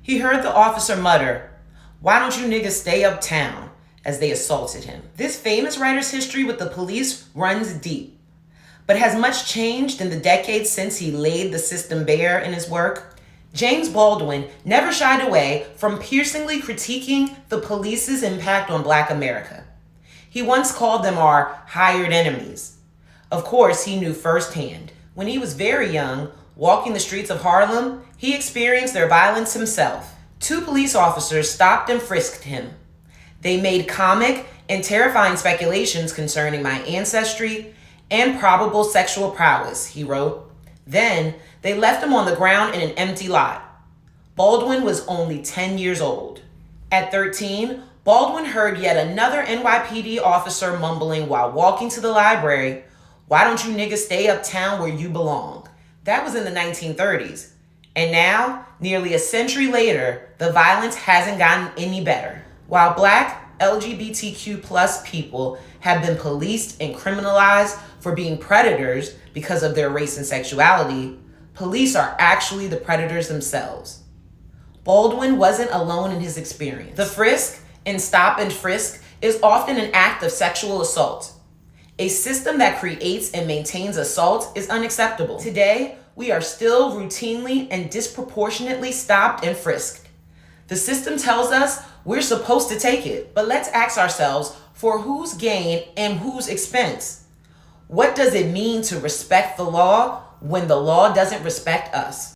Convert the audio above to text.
He heard the officer mutter, "Why don't you niggas stay uptown?" as they assaulted him. This famous writer's history with the police runs deep. But has much changed in the decades since he laid the system bare in his work? James Baldwin never shied away from piercingly critiquing the police's impact on Black America. He once called them our hired enemies. Of course, he knew firsthand. When he was very young, walking the streets of Harlem, he experienced their violence himself. 2 police officers stopped and frisked him. They made comic and terrifying speculations concerning my ancestry and probable sexual prowess, he wrote. Then, they left him on the ground in an empty lot. Baldwin was only 10 years old. At 13, Baldwin heard yet another NYPD officer mumbling while walking to the library, "Why don't you niggas stay uptown where you belong?" That was in the 1930s. And now, nearly a century later, the violence hasn't gotten any better. While Black LGBTQ+ people have been policed and criminalized for being predators because of their race and sexuality, police are actually the predators themselves. Baldwin wasn't alone in his experience. The frisk and stop and frisk is often an act of sexual assault. A system that creates and maintains assault is unacceptable. Today, we are still routinely and disproportionately stopped and frisked. The system tells us we're supposed to take it, but let's ask ourselves, for whose gain and whose expense? What does it mean to respect the law when the law doesn't respect us?